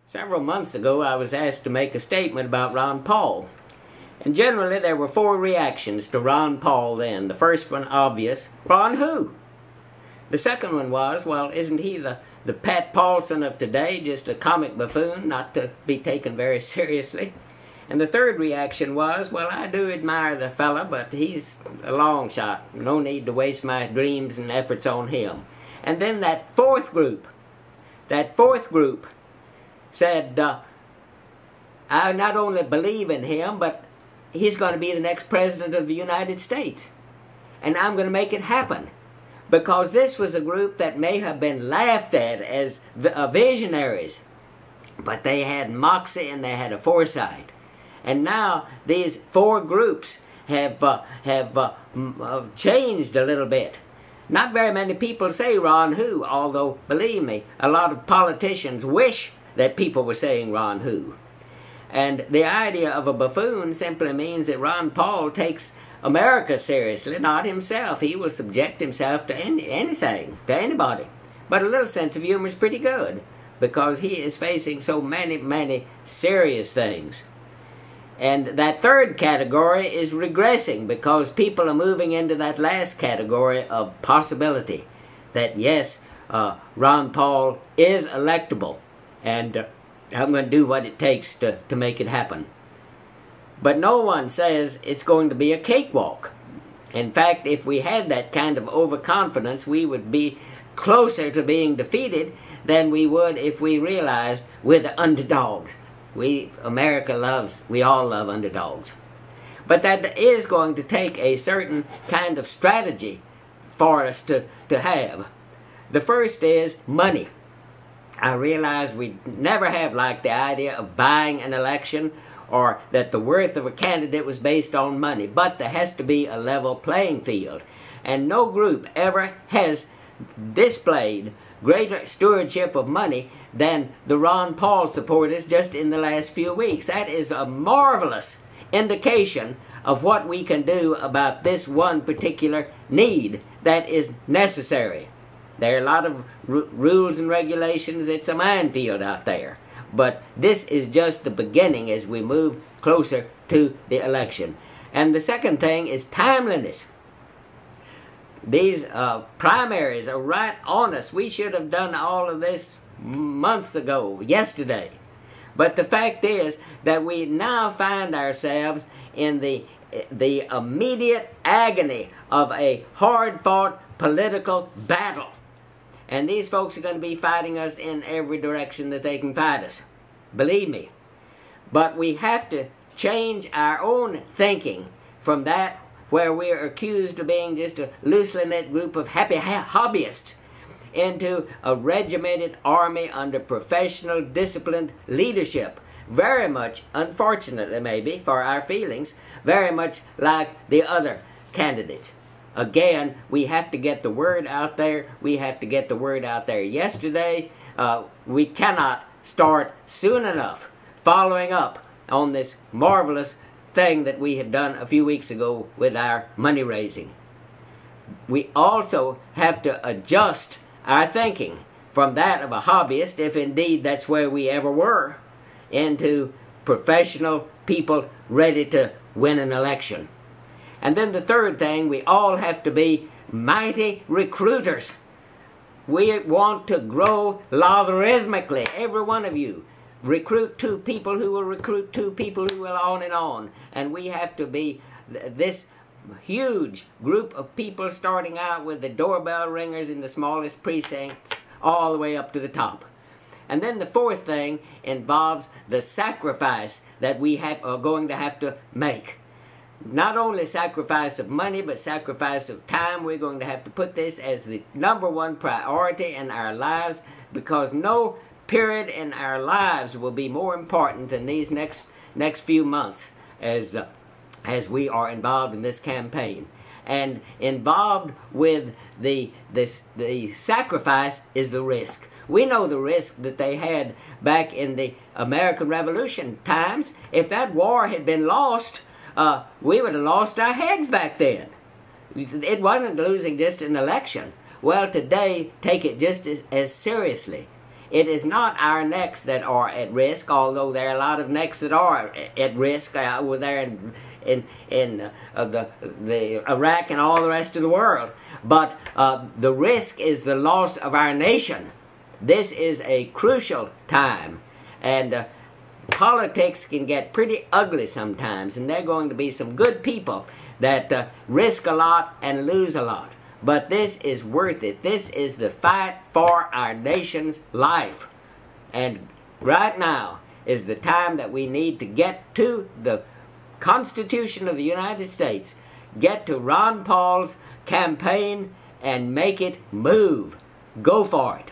Several months ago, I was asked to make a statement about Ron Paul. And generally, there were four reactions to Ron Paul then. The first one, obvious, Ron who? The second one was, well, isn't he the Pat Paulson of today, just a comic buffoon, not to be taken very seriously? And the third reaction was, well, I do admire the fella, but he's a long shot. No need to waste my dreams and efforts on him. And then that fourth group said, I not only believe in him, but he's going to be the next president of the United States. And I'm going to make it happen. Because this was a group that may have been laughed at as visionaries. But they had moxie and they had a foresight. And now these four groups have changed a little bit. Not very many people say Ron who, although, believe me, a lot of politicians wish that people were saying Ron who. And the idea of a buffoon simply means that Ron Paul takes America seriously, not himself. He will subject himself to anything, to anybody. But a little sense of humor is pretty good, because he is facing so many serious things. And that third category is regressing, because people are moving into that last category of possibility. That yes, Ron Paul is electable, and I'm going to do what it takes to make it happen. But no one says it's going to be a cakewalk. In fact, if we had that kind of overconfidence, we would be closer to being defeated than we would if we realized we're the underdogs. America we all love underdogs. But that is going to take a certain kind of strategy for us to have. The first is money. I realize we never have liked the idea of buying an election or that the worth of a candidate was based on money. But there has to be a level playing field. And no group ever has displayed greater stewardship of money than the Ron Paul supporters just in the last few weeks. That is a marvelous indication of what we can do about this one particular need that is necessary. There are a lot of rules and regulations. It's a minefield out there. But this is just the beginning as we move closer to the election. And the second thing is timeliness. These primaries are right on us. We should have done all of this months ago, yesterday. But the fact is that we now find ourselves in the immediate agony of a hard-fought political battle. And these folks are going to be fighting us in every direction that they can fight us. Believe me. But we have to change our own thinking from that where we are accused of being just a loosely knit group of happy hobbyists into a regimented army under professional, disciplined leadership. Very much, unfortunately maybe, for our feelings, very much like the other candidates. Again, we have to get the word out there. We have to get the word out there yesterday. We cannot start soon enough following up on this marvelous thing that we have done a few weeks ago with our money raising. We also have to adjust our thinking from that of a hobbyist, if indeed that's where we ever were, into professional people ready to win an election. And then the third thing, we all have to be mighty recruiters. We want to grow logarithmically, every one of you. Recruit two people who will recruit two people who will, on and on. And we have to be this huge group of people, starting out with the doorbell ringers in the smallest precincts all the way up to the top. And then the fourth thing involves the sacrifice that we are going to have to make. Not only sacrifice of money, but sacrifice of time. We're going to have to put this as the #1 priority in our lives, because no period in our lives will be more important than these next few months as we are involved in this campaign. And involved with the sacrifice is the risk. We know the risk that they had back in the American Revolution times. If that war had been lost, we would have lost our heads back then. It wasn't losing just an election. Well, today, take it just as seriously. it is not our necks that are at risk, although there are a lot of necks that are at risk over there in the Iraq and all the rest of the world. But the risk is the loss of our nation. This is a crucial time, and politics can get pretty ugly sometimes, and there are going to be some good people that risk a lot and lose a lot. But this is worth it. This is the fight for our nation's life. And right now is the time that we need to get to the Constitution of the United States, get to Ron Paul's campaign, and make it move. Go for it.